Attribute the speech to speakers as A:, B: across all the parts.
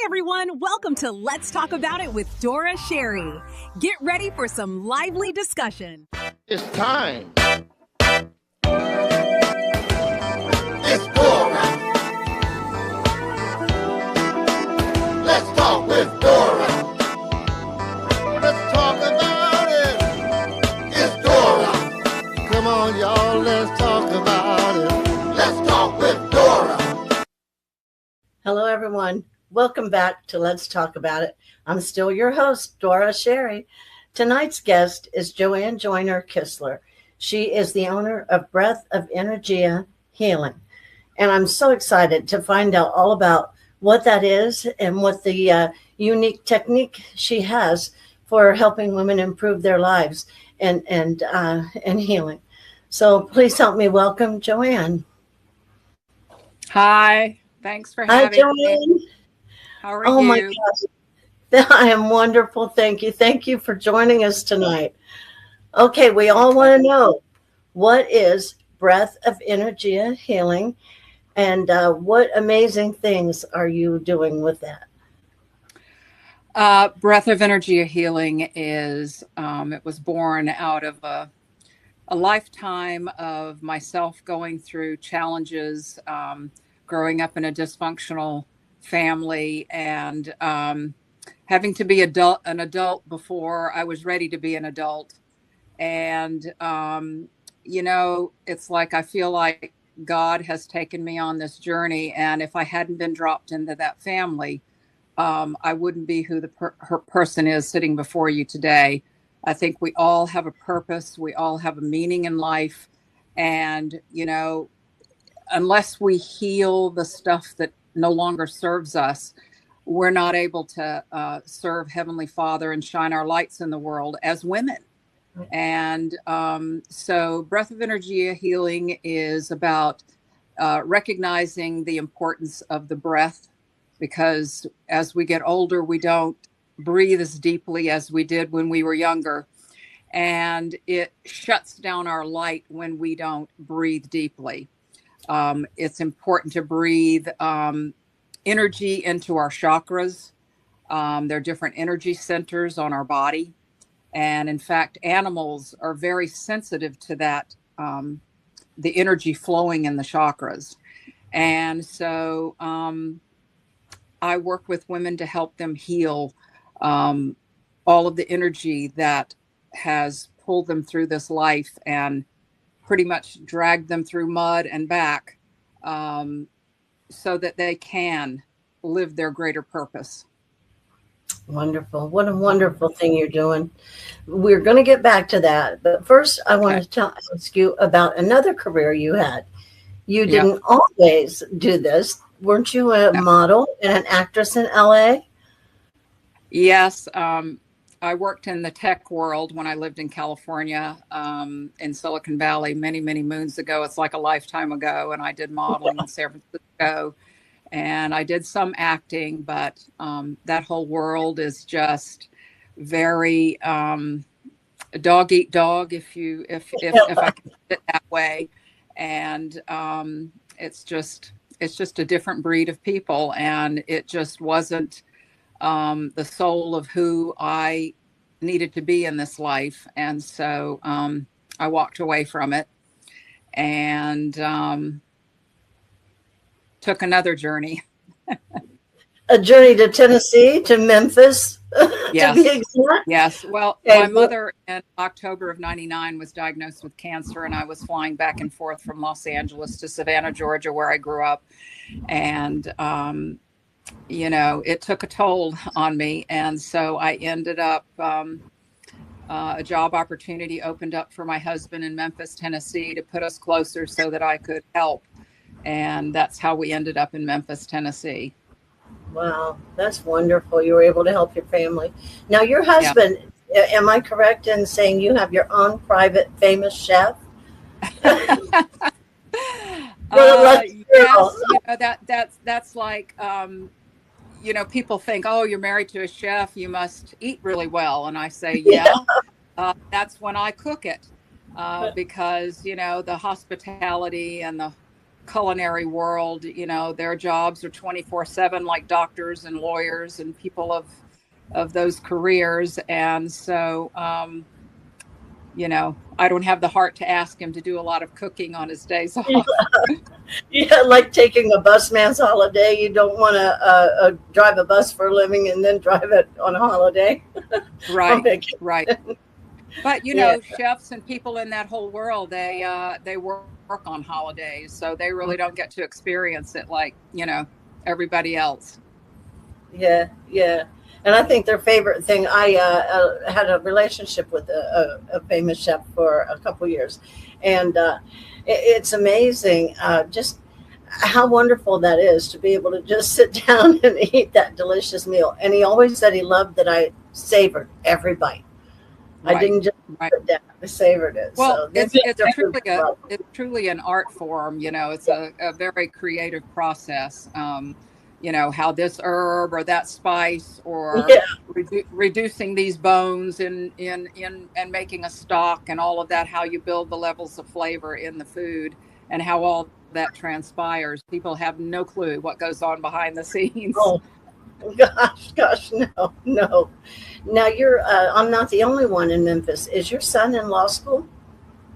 A: everyone. Welcome to Let's Talk About It with Dora Sherry. Get ready for some lively discussion.
B: It's time. It's Dora. Let's talk with Dora. Let's talk about it. It's Dora. Come on, y'all. Let's talk about it. Let's talk with Dora.
C: Hello, everyone. Welcome back to Let's Talk About It. I'm still your host, Dora Sherry. Tonight's guest is JoAnn Kisler. She is the owner of Breath of Energia Healing. And I'm so excited to find out all about what that is and what the unique technique she has for helping women improve their lives and healing. So please help me welcome JoAnn.
D: Hi. Thanks for having me. How are you?
C: Oh my gosh. I am wonderful. Thank you. Thank you for joining us tonight. Okay, we all want to know, what is Breath of Energia Healing, and what amazing things are you doing with that?
D: Breath of Energia Healing is, it was born out of a lifetime of myself going through challenges, growing up in a dysfunctional family, and having to be an adult before I was ready to be an adult. And, it's like I feel like God has taken me on this journey. And if I hadn't been dropped into that family, I wouldn't be who her person is sitting before you today. I think we all have a purpose. We all have a meaning in life. And, unless we heal the stuff that no longer serves us, we're not able to serve Heavenly Father and shine our lights in the world as women. And so Breath of Energia Healing is about recognizing the importance of the breath, because as we get older, we don't breathe as deeply as we did when we were younger. And it shuts down our light when we don't breathe deeply. It's important to breathe energy into our chakras. There are different energy centers on our body. And in fact, animals are very sensitive to that, the energy flowing in the chakras. And so I work with women to help them heal all of the energy that has pulled them through this life and pretty much dragged them through mud and back, so that they can live their greater purpose.
C: Wonderful. What a wonderful thing you're doing. We're going to get back to that. But first, I want to ask you about another career you had. You didn't always do this. Weren't you a model and an actress in LA?
D: Yes. I worked in the tech world when I lived in California, in Silicon Valley many, many moons ago. It's like a lifetime ago. And I did modeling in San Francisco, and I did some acting, but that whole world is just very dog eat dog, if I can put it that way. And it's just a different breed of people, and it just wasn't the soul of who I needed to be in this life. And so I walked away from it and took another journey.
C: A journey to Tennessee, to Memphis,
D: yes.
C: to be exact?
D: Yes. Well, my mother in October of 99 was diagnosed with cancer, and I was flying back and forth from Los Angeles to Savannah, Georgia, where I grew up. And it took a toll on me. And so I ended up, a job opportunity opened up for my husband in Memphis, Tennessee, to put us closer so that I could help. And that's how we ended up in Memphis, Tennessee.
C: Wow, that's wonderful. You were able to help your family. Now, your husband, am I correct in saying you have your own private famous chef?
D: Yes, that's like, people think, oh, you're married to a chef, you must eat really well. And I say, that's when I cook it, because, the hospitality and the culinary world, their jobs are 24/7, like doctors and lawyers and people of those careers. And so, I don't have the heart to ask him to do a lot of cooking on his days off.
C: Yeah, like taking a busman's holiday. You don't want to drive a bus for a living and then drive it on a holiday.
D: Right, right. But chefs and people in that whole world, they work on holidays, so they really don't get to experience it like everybody else.
C: Yeah, yeah. And I think their favorite thing. I had a relationship with a famous chef for a couple years, and it's amazing just how wonderful that is to be able to just sit down and eat that delicious meal. And he always said he loved that I savored every bite.
D: Right.
C: I didn't just sit down, I savored it.
D: Well,
C: so
D: it's truly an art form. It's a very creative process. How this herb or that spice or reducing these bones in and making a stock and all of that, how you build the levels of flavor in the food and how all that transpires. People have no clue what goes on behind the scenes.
C: Oh gosh, no. Now I'm not the only one in Memphis. Is your son in law school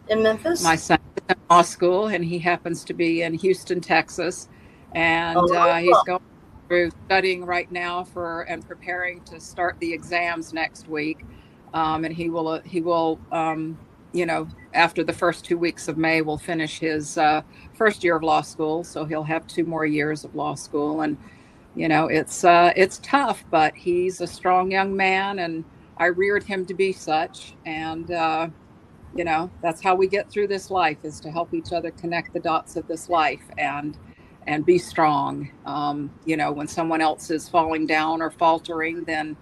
C: in Memphis?
D: My son is in law school, and he happens to be in Houston, Texas, and he's going through studying right now and preparing to start the exams next week. And he will after the first 2 weeks of May, will finish his first year of law school. So he'll have 2 more years of law school. And, it's tough, but he's a strong young man, and I reared him to be such. And, that's how we get through this life, is to help each other connect the dots of this life and be strong. When someone else is falling down or faltering, then,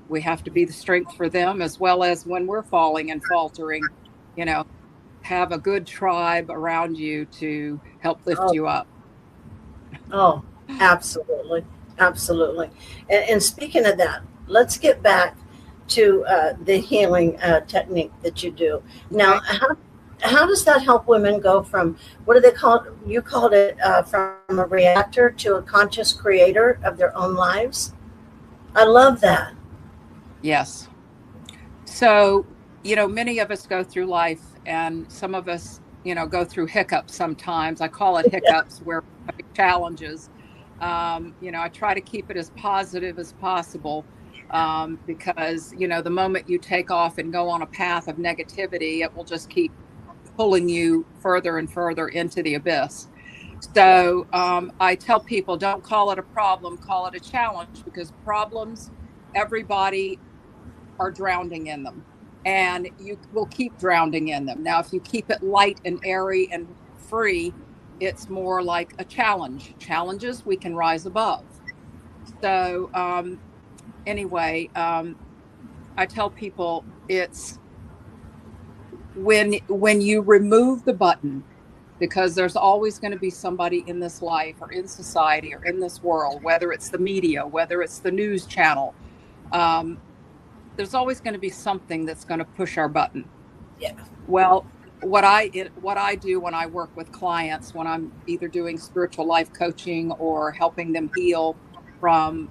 D: we have to be the strength for them, as well as when we're falling and faltering, have a good tribe around you to help lift you up.
C: Oh, absolutely. Absolutely. And speaking of that, let's get back to the healing technique that you do. Now, how does that help women go from, what do they call it? You called it from a reactor to a conscious creator of their own lives? I love that.
D: Yes. So, many of us go through life, and some of us, go through hiccups sometimes. I call it hiccups, where challenges. I try to keep it as positive as possible. Because, the moment you take off and go on a path of negativity, it will just keep pulling you further and further into the abyss. So I tell people, don't call it a problem, call it a challenge, because problems, everybody are drowning in them, and you will keep drowning in them. Now, if you keep it light and airy and free, it's more like a challenge. Challenges we can rise above. So anyway, I tell people, it's when you remove the button, because there's always going to be somebody in this life or in society or in this world, whether it's the media, whether it's the news channel, there's always going to be something that's going to push our button.
C: Yeah.
D: Well, what I do when I work with clients, when I'm either doing spiritual life coaching or helping them heal from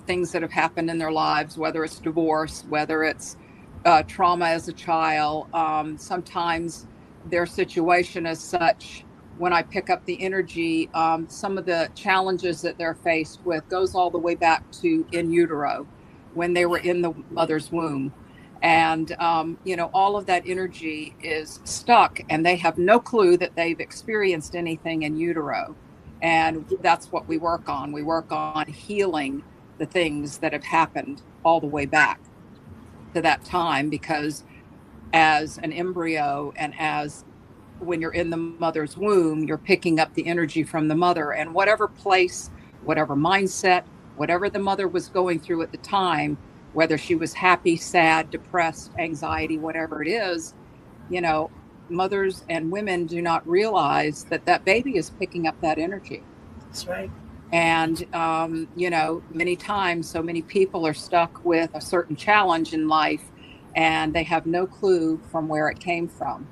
D: things that have happened in their lives, whether it's divorce, whether it's trauma as a child, sometimes their situation is such, when I pick up the energy, some of the challenges that they're faced with goes all the way back to in utero, when they were in the mother's womb. And, all of that energy is stuck, and they have no clue that they've experienced anything in utero. And that's what we work on. We work on healing the things that have happened all the way back to that time, because as an embryo and as when you're in the mother's womb, you're picking up the energy from the mother, and whatever place, whatever mindset, whatever the mother was going through at the time, whether she was happy, sad, depressed, anxiety, whatever it is, mothers and women do not realize that baby is picking up that energy.
C: That's right.
D: And, many times, so many people are stuck with a certain challenge in life, and they have no clue from where it came from.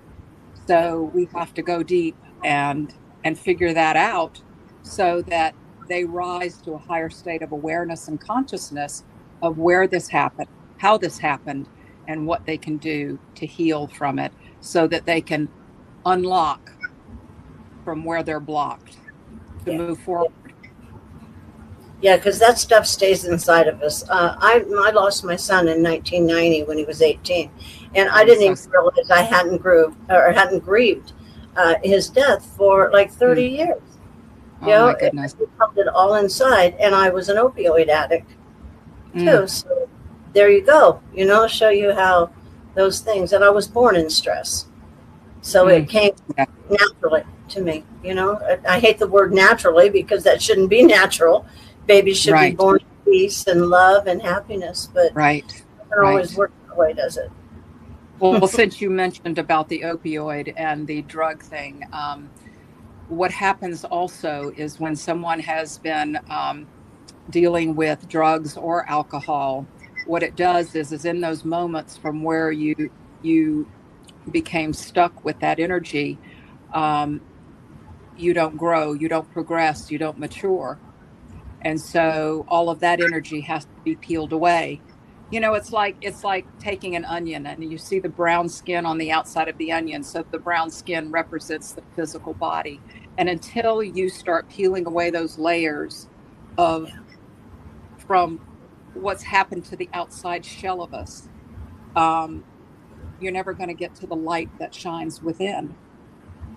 D: So we have to go deep and figure that out so that they rise to a higher state of awareness and consciousness of where this happened, how this happened, and what they can do to heal from it so that they can unlock from where they're blocked to move forward.
C: Yeah, because that stuff stays inside of us. I lost my son in 1990 when he was 18, and I didn't even realize I hadn't grieved his death for like 30 years.
D: My goodness.
C: I felt it all inside, and I was an opioid addict too. So there you go. Show you how those things. And I was born in stress, so it came naturally to me. I hate the word naturally because that shouldn't be natural. Babies should be born in peace and love and happiness, but it doesn't always work that way, does it?
D: Well, since you mentioned about the opioid and the drug thing, what happens also is when someone has been dealing with drugs or alcohol, what it does is in those moments from where you became stuck with that energy, you don't grow, you don't progress, you don't mature. And so all of that energy has to be peeled away. It's like taking an onion and you see the brown skin on the outside of the onion. So the brown skin represents the physical body. And until you start peeling away those layers from what's happened to the outside shell of us, you're never going to get to the light that shines within.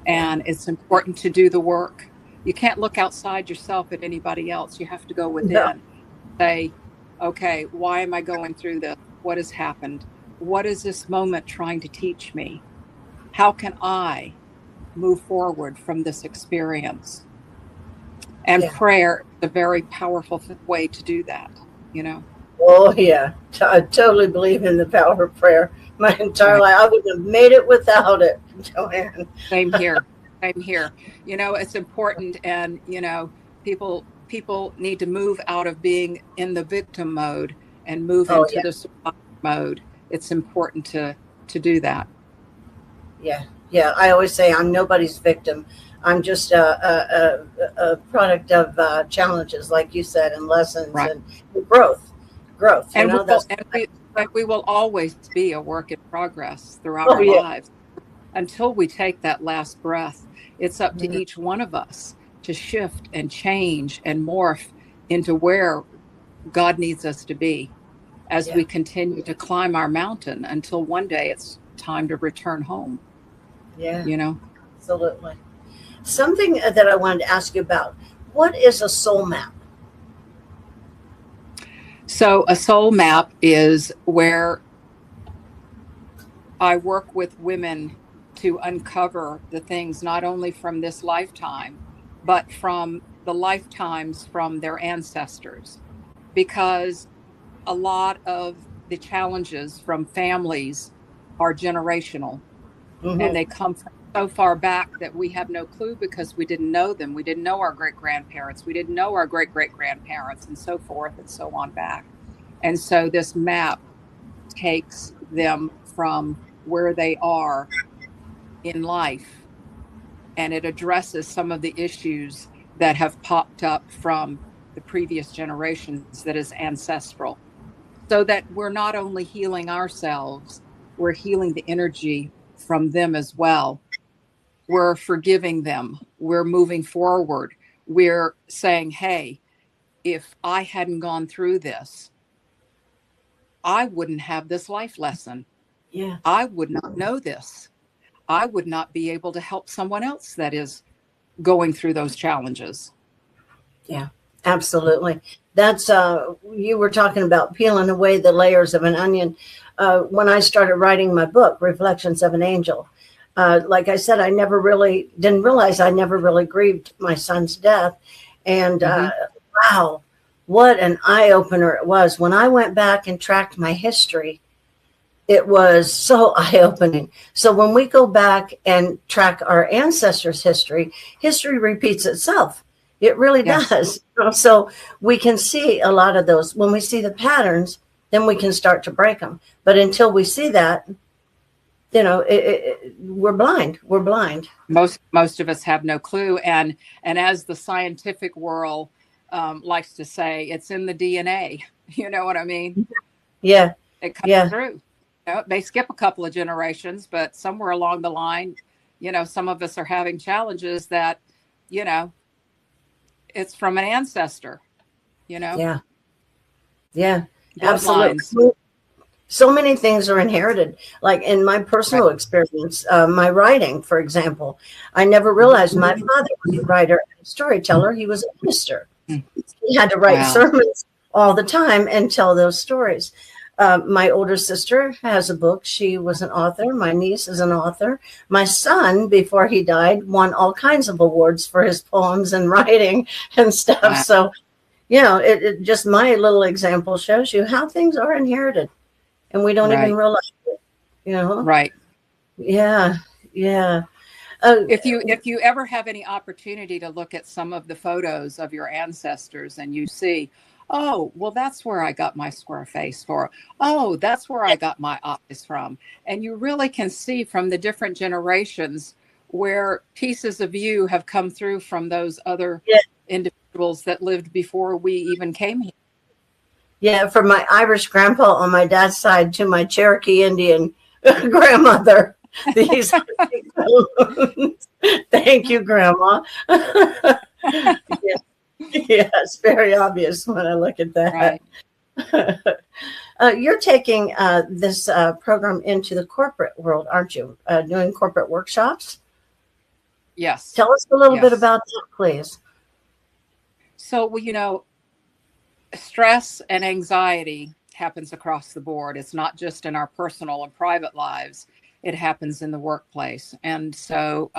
D: And it's important to do the work. You can't look outside yourself at anybody else. You have to go within. No. Say, okay, why am I going through this? What has happened? What is this moment trying to teach me? How can I move forward from this experience? And prayer is a very powerful way to do that,
C: Oh, yeah. I totally believe in the power of prayer. My entire life, I wouldn't have made it without it, Joanne.
D: Same here. It's important, and people need to move out of being in the victim mode and move into the survivor mode. It's important to do that.
C: Yeah. I always say I'm nobody's victim. I'm just a product of challenges, like you said, and lessons and growth.
D: And we will always be a work in progress throughout our lives until we take that last breath. It's up to each one of us to shift and change and morph into where God needs us to be as we continue to climb our mountain until one day it's time to return home.
C: Yeah. Absolutely. Something that I wanted to ask you about, what is a soul map?
D: So a soul map is where I work with women to uncover the things not only from this lifetime, but from the lifetimes from their ancestors. Because a lot of the challenges from families are generational, and they come from so far back that we have no clue because we didn't know them. We didn't know our great-grandparents. We didn't know our great-great-grandparents, and so forth and so on back. And so this map takes them from where they are in life, and it addresses some of the issues that have popped up from the previous generations that is ancestral, so that we're not only healing ourselves, we're healing the energy from them as well. We're forgiving them. We're moving forward. We're saying, hey, if I hadn't gone through this, I wouldn't have this life lesson.
C: Yeah.
D: I would not know this. I would not be able to help someone else that is going through those challenges.
C: Yeah, absolutely. That's, you were talking about peeling away the layers of an onion. When I started writing my book, Reflections of an Angel, like I said, I didn't realize I never really grieved my son's death. And wow, what an eye opener it was. When I went back and tracked my history, it was so eye-opening. So when we go back and track our ancestors' history repeats itself. It really does. So we can see a lot of those. When we see the patterns, then we can start to break them. But until we see that, we're blind. We're blind.
D: Most of us have no clue. And as the scientific world likes to say, it's in the DNA. You know what I mean?
C: Yeah.
D: It comes through. They skip a couple of generations, but somewhere along the line, some of us are having challenges that, it's from an ancestor,
C: Yeah. Yeah.
D: bloodlines.
C: Absolutely. So many things are inherited. Like in my personal experience, my writing, for example, I never realized my father was a writer and a storyteller. He was a minister. He had to write sermons all the time and tell those stories. My older sister has a book. She was an author. My niece is an author. My son, before he died, won all kinds of awards for his poems and writing and stuff.
D: Wow.
C: So, it just, my little example shows you how things are inherited and we don't even realize it,
D: Right.
C: Yeah. Yeah.
D: If you ever have any opportunity to look at some of the photos of your ancestors and you see, oh, well, that's where I got my square face for. Oh, that's where I got my eyes from. And you really can see from the different generations where pieces of you have come through from those other individuals that lived before we even came here. Yeah,
C: from my Irish grandpa on my dad's side to my Cherokee Indian grandmother. These Thank you, Grandma. It's very obvious when I look at that. Right. You're taking this program into the corporate world, aren't you? Doing corporate workshops?
D: Yes.
C: Tell us a little bit about that, please.
D: So, stress and anxiety happens across the board. It's not just in our personal and private lives. It happens in the workplace. And so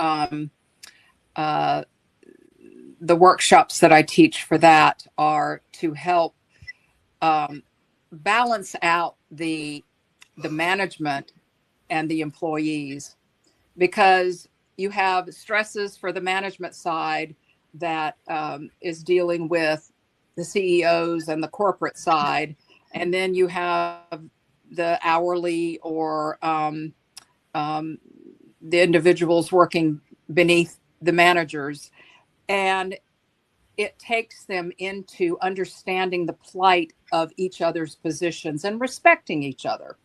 D: the workshops that I teach for that are to help balance out the management and the employees, because you have stresses for the management side that is dealing with the CEOs and the corporate side. And then you have the hourly or the individuals working beneath the managers. And it takes them into understanding the plight of each other's positions and respecting each other.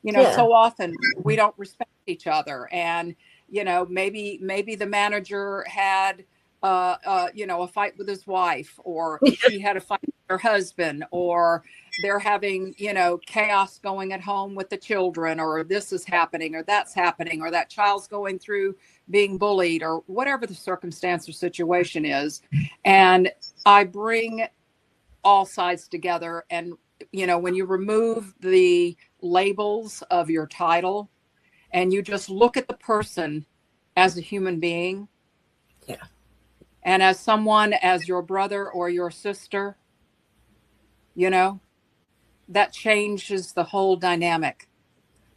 D: So often we don't respect each other. And, maybe the manager had, a fight with his wife, or she had a fight with her husband, or they're having, chaos going at home with the children, or this is happening, or that's happening, or that child's going through being bullied, or whatever the circumstance or situation is. And I bring all sides together. And, when you remove the labels of your title and you just look at the person as a human being, and as someone, as your brother or your sister, that changes the whole dynamic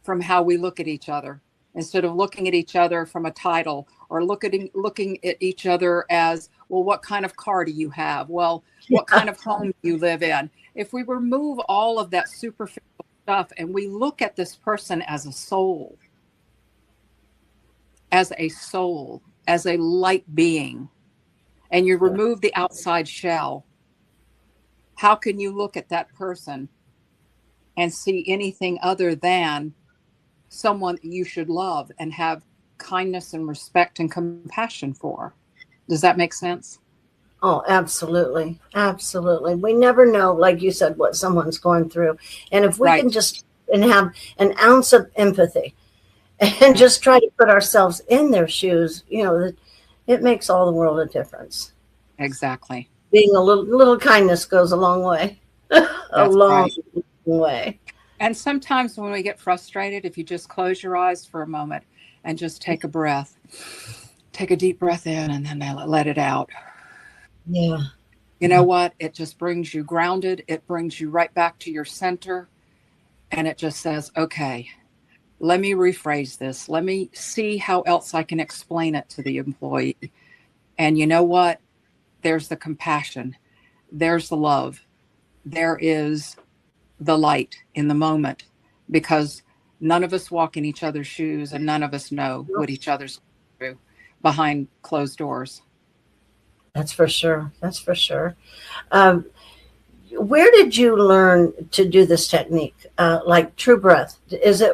D: from how we look at each other, instead of looking at each other from a title, or looking at each other as, well, what kind of car do you have? Well, what kind of home do you live in? If we remove all of that superficial stuff and we look at this person as a soul, as a light being, and you remove the outside shell, how can you look at that person and see anything other than someone that you should love and have kindness and respect and compassion for? Does that make sense?
C: Oh, absolutely. Absolutely. We never know, like you said, what someone's going through. And if we can just have an ounce of empathy and just try to put ourselves in their shoes, it makes all the world a difference.
D: Exactly.
C: Being a little kindness goes a long way. Long way.
D: And sometimes when we get frustrated, if you just close your eyes for a moment and just take a breath, take a deep breath in and then let it out.
C: Yeah.
D: You know what? It just brings you grounded. It brings you right back to your center. And it just says, okay, let me rephrase this. Let me see how else I can explain it to the employee. And you know what? There's the compassion. There's the love. There is the light in the moment, because none of us walk in each other's shoes, and none of us know what each other's through behind closed doors.
C: That's for sure. That's for sure. Where did you learn to do this technique, like true breath?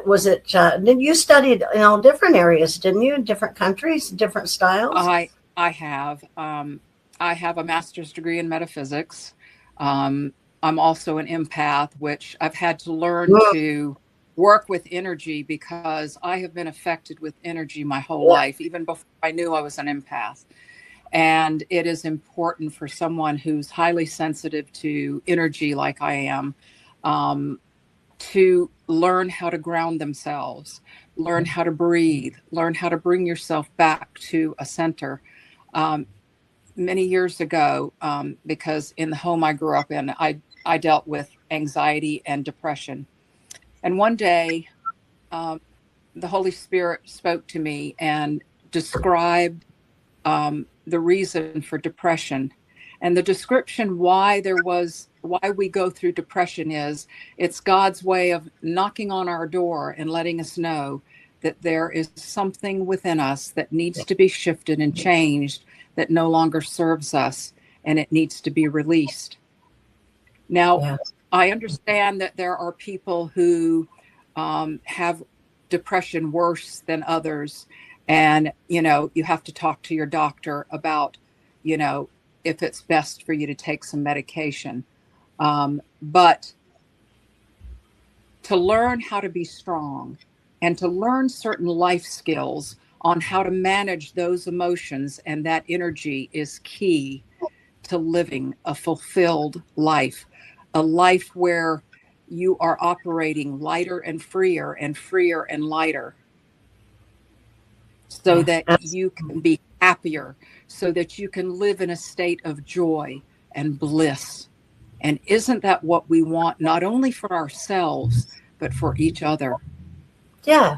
C: Was it, did you studied in all different areas, didn't you? Different countries, different styles?
D: I have. I have a master's degree in metaphysics. I'm also an empath, which I've had to learn to work with energy because I have been affected with energy my whole life, even before I knew I was an empath. And it is important for someone who's highly sensitive to energy like I am, to learn how to ground themselves, learn how to breathe, learn how to bring yourself back to a center. Many years ago, because in the home I grew up in, I dealt with anxiety and depression. And one day, the Holy Spirit spoke to me and described the reason for depression. And the description why we go through depression is it's God's way of knocking on our door and letting us know that there is something within us that needs to be shifted and changed, that no longer serves us, and it needs to be released. Now, I understand that there are people who have depression worse than others. And, you have to talk to your doctor about, if it's best for you to take some medication. But to learn how to be strong and to learn certain life skills on how to manage those emotions and that energy is key to living a fulfilled life, a life where you are operating lighter and freer and lighter, so that you can be happier, so that you can live in a state of joy and bliss. And isn't that what we want, not only for ourselves, but for each other?
C: Yeah.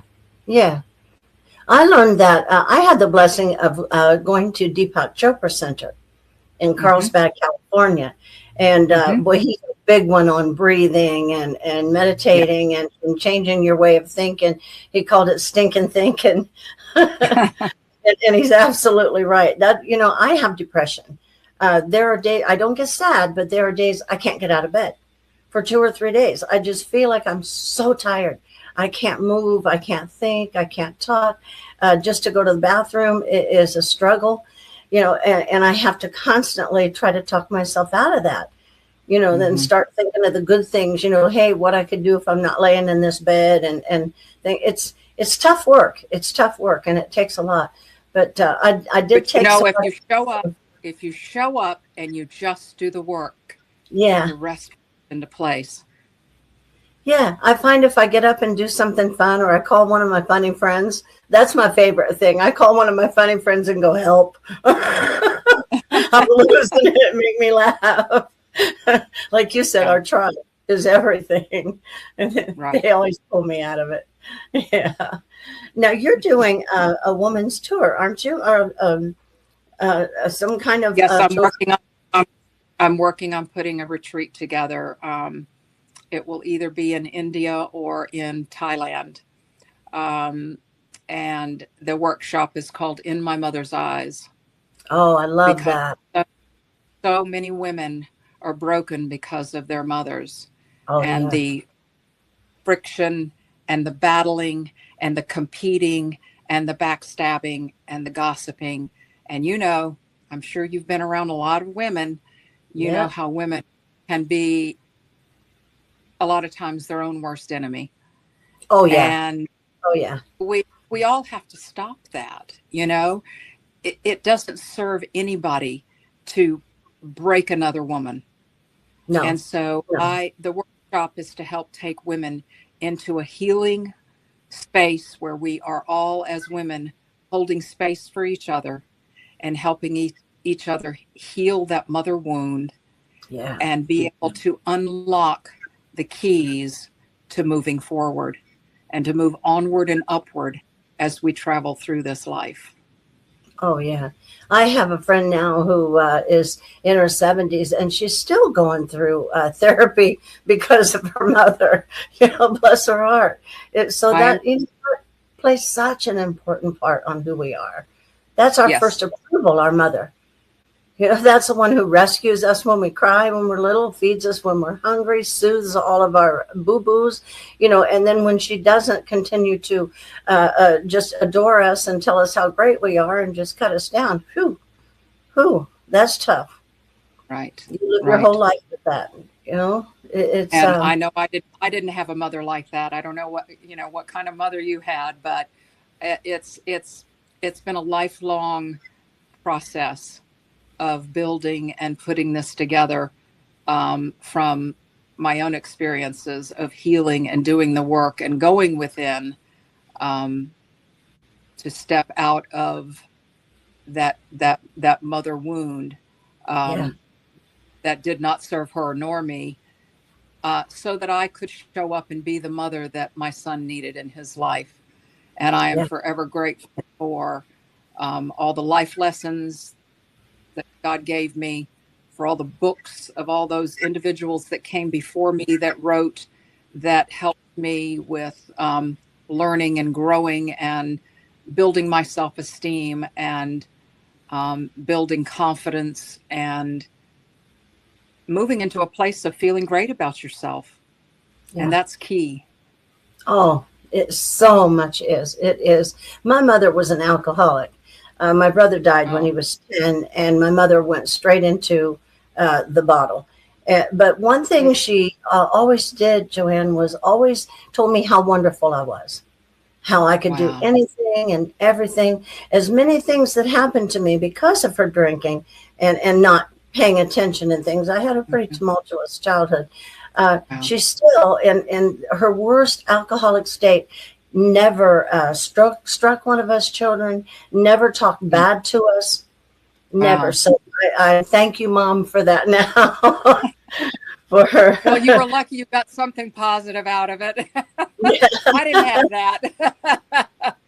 C: I learned that. I had the blessing of going to Deepak Chopra Center in Carlsbad, California. And boy, he's a big one on breathing and meditating and changing your way of thinking. He called it stinking thinking. And he's absolutely right. That, I have depression. There are days I don't get sad, but there are days I can't get out of bed for 2 or 3 days. I just feel like I'm so tired. I can't move. I can't think. I can't talk. Just to go to the bathroom is a struggle, and I have to constantly try to talk myself out of that, then start thinking of the good things, hey, what I could do if I'm not laying in this bed and think it's tough work. It's tough work and it takes a lot. But I did take.
D: If you show up and you just do the work,
C: the
D: rest into place.
C: Yeah, I find if I get up and do something fun, or I call one of my funny friends, that's my favorite thing. I call one of my funny friends and go, help. I'm losing it, make me laugh. Like you said, our tribe is everything. And they always pull me out of it. Yeah. Now you're doing a woman's tour, aren't you? Or some kind of
D: yes, I'm working on putting a retreat together. It will either be in India or in Thailand. And the workshop is called In My Mother's Eyes.
C: Oh, I love that.
D: So many women are broken because of their mothers. And the friction and the battling and the competing and the backstabbing and the gossiping. And I'm sure you've been around a lot of women. You know how women can be a lot of times their own worst enemy.
C: Oh yeah.
D: And we all have to stop that. It doesn't serve anybody to break another woman.
C: No.
D: And so the workshop is to help take women into a healing space where we are all as women holding space for each other and helping each other heal that mother wound and be able to unlock the keys to moving forward and to move onward and upward as we travel through this life.
C: Oh, yeah. I have a friend now who is in her 70s, and she's still going through therapy because of her mother. Bless her heart. So
D: I,
C: that plays such an important part on who we are. That's our first
D: yes,
C: approval, our mother. That's the one who rescues us when we cry, when we're little, feeds us when we're hungry, soothes all of our boo-boos, and then when she doesn't, continue to just adore us and tell us how great we are and just cut us down. Whew, that's tough.
D: right,
C: You live your whole
D: right.
C: life with that, it's,
D: And I know I didn't have a mother like that. I don't know what kind of mother you had, but it's been a lifelong process of building and putting this together, from my own experiences of healing and doing the work and going within, um, to step out of that mother wound,
C: yeah,
D: um, that did not serve her nor me, so that I could show up and be the mother that my son needed in his life. And I am
C: yeah,
D: forever grateful for, all the life lessons that God gave me, for all the books of all those individuals that came before me that wrote, that helped me with, learning and growing and building my self esteem, and, building confidence, and moving into a place of feeling great about yourself. And
C: yeah.
D: that's key.
C: Oh, it so much is. It is. My mother was an alcoholic. My brother died when he
D: Oh,
C: was 10, and my mother went straight into the bottle. But one thing she always did, Joanne, was always told me how wonderful I was, how I could do
D: wow.
C: anything and everything. As many things that happened to me because of her drinking and not paying attention and things. I had a pretty
D: Mhm.
C: tumultuous childhood.
D: Wow.
C: She still, in her worst alcoholic state, never struck one of us children, never talked
D: Mm.
C: bad to us, never.
D: Wow.
C: So I thank you, Mom, for that now. For
D: Well, you were
C: her.
D: lucky you got something positive out of it.
C: Yeah.
D: I didn't have that.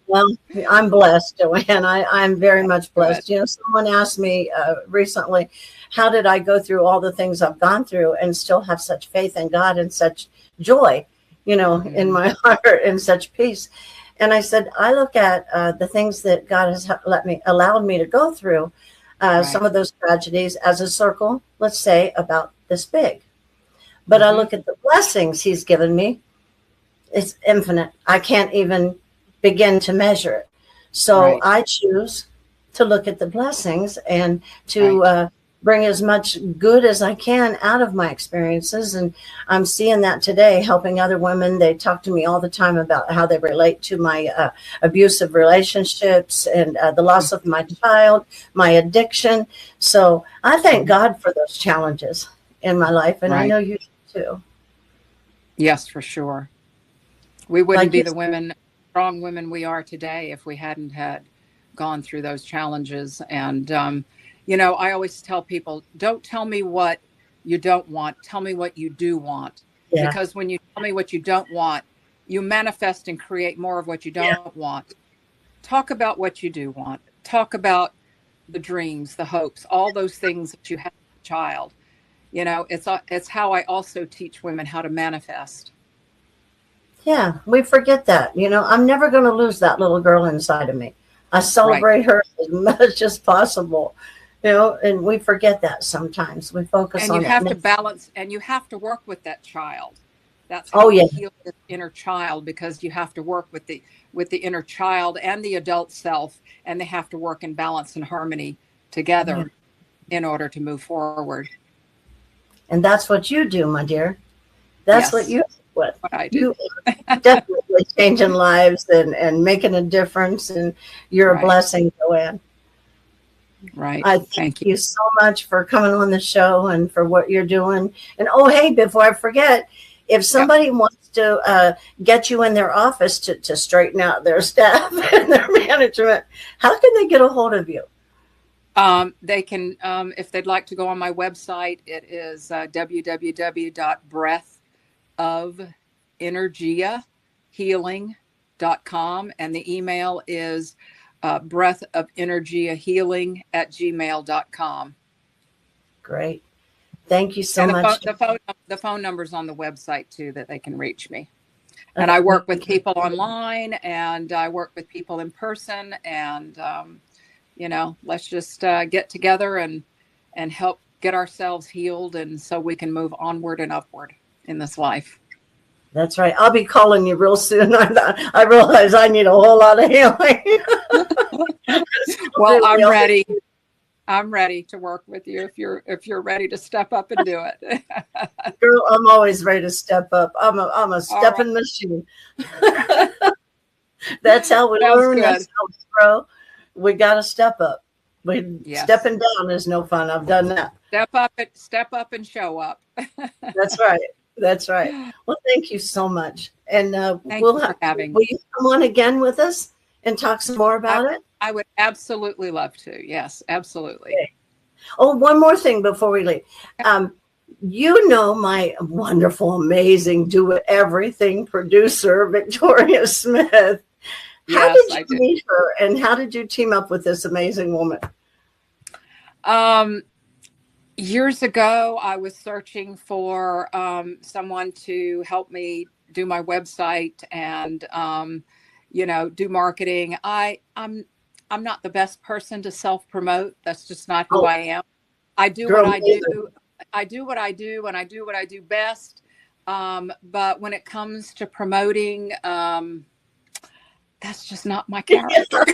C: Well, I'm blessed, Joanne. I'm very much
D: Good.
C: blessed. Someone asked me recently, how did I go through all the things I've gone through and still have such faith in God and such joy, in
D: Hmm.
C: my heart and such peace? And I said, I look at the things that God has allowed me to go through, some
D: Right.
C: of those tragedies as a circle, let's say about this big. But I
D: Hmm.
C: look at the blessings He's given me, it's infinite. I can't even begin to measure it. So
D: Right.
C: I choose to look at the blessings and to
D: Right.
C: bring as much good as I can out of my experiences. And I'm seeing that today, helping other women. They talk to me all the time about how they relate to my abusive relationships and the loss of my child, my addiction. So I thank
D: Mhm.
C: God for those challenges in my life. And I
D: Right.
C: know you do too.
D: Yes, for sure. We wouldn't
C: Like
D: be
C: you
D: the women, strong women we are today, if we hadn't had gone through those challenges. And, I always tell people, don't tell me what you don't want. Tell me what you do want.
C: yeah.
D: Because when you tell me what you don't want, you manifest and create more of what you
C: Yeah.
D: don't want. Talk about what you do want. Talk about the dreams, the hopes, all those things that you have as a child. It's how I also teach women how to manifest.
C: Yeah, we forget that. I'm never going to lose that little girl inside of me. I
D: Right.
C: celebrate her as much as possible, and we forget that sometimes. We focus
D: And you
C: on that.
D: have to balance, and you have to work with that child. That's how
C: Oh,
D: we
C: yeah.
D: heal the inner child, because you have to work with the inner child and the adult self, and they have to work in balance and harmony
C: Yeah.
D: together in order to move forward.
C: And that's what you do, my dear. That's what
D: Yes,
C: you what
D: what I do.
C: you definitely changing lives and making a difference. And you're a
D: Right,
C: blessing, Joanne.
D: right.
C: I thank
D: Thank you.
C: you so much for coming on the show and for what you're doing. And oh, hey, before I forget, if
D: Yep.
C: somebody wants to get you in their office to straighten out their staff and their management, how can they get a hold of you?
D: They can, if they'd like to go on my website, it is www.breathofenergiahealing.com, and the email is Breath of Energia Healing at gmail.com.
C: Great. Thank you so
D: and
C: much.
D: The phone number's on the website too, that they can reach me. And I work with people online, and I work with people in person, and let's just get together and help get ourselves healed, and so we can move onward and upward in this life.
C: That's right. I'll be calling you real soon. I realize I need a whole lot of healing.
D: Well, I'm ready. I'm ready to work with you if you're ready to step up and do it.
C: Girl, I'm always ready to step up. I'm a stepping machine. That's how we learn. Good. That's how we grow. We got to step up. Stepping down is no fun. I've done that.
D: Step up and show up.
C: That's right. That's right. Well, thank you so much. And
D: Thank you for having me.
C: Will you come on again with us and talk some more about it?
D: I would absolutely love to. Yes, absolutely.
C: Okay. Oh, one more thing before we leave. You know my wonderful, amazing, do-everything producer, Victoria Smith. How did you meet her, and how did you team up with this amazing woman?
D: Years ago, I was searching for someone to help me do my website and do marketing. I'm not the best person to self-promote. That's just not who I am. I do what I do. I do what I do, and I do what I do best. But when it comes to promoting, that's just not my character.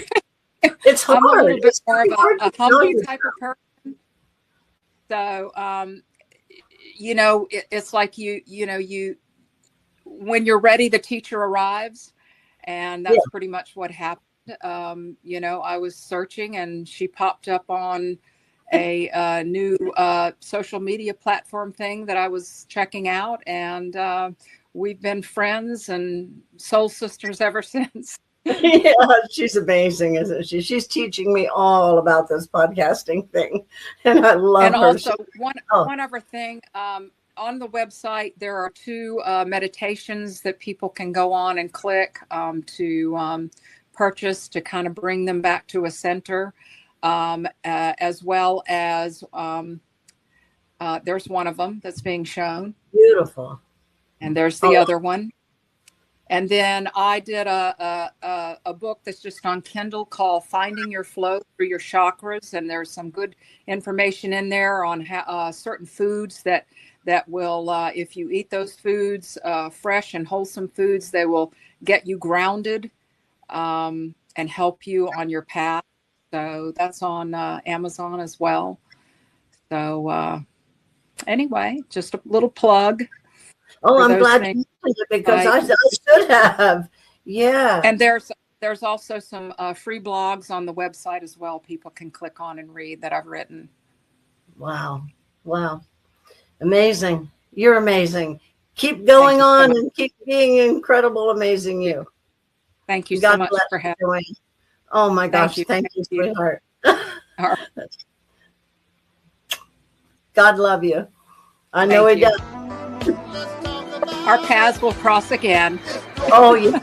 C: It's hard.
D: I'm a little bit more of a humble type of person. So, it's like you when you're ready, the teacher arrives, and that's pretty much what happened. I was searching, and she popped up on a new social media platform thing that I was checking out, and we've been friends and soul sisters ever since.
C: Yeah, she's amazing, isn't she? She's teaching me all about this podcasting thing, and I love her.
D: And also, one other thing, on the website, there are 2 meditations that people can go on and click to purchase to kind of bring them back to a center, as well as there's one of them that's being shown.
C: Beautiful.
D: And there's the other one. And then I did a book that's just on Kindle called Finding Your Flow Through Your Chakras. And there's some good information in there on certain foods that will, if you eat those foods, fresh and wholesome foods, they will get you grounded and help you on your path. So that's on Amazon as well. So anyway, just a little plug.
C: Oh, I'm glad you mentioned it, because I should have. Yeah.
D: And there's also some free blogs on the website as well. People can click on and read that I've written.
C: Wow. Amazing. You're amazing. Keep going on and keep being incredible, amazing you.
D: Thank you so much for having me.
C: Oh my gosh. Thank you, sweetheart.
D: All right.
C: God love you. I know he does.
D: Our paths will cross again.
C: Oh, yeah.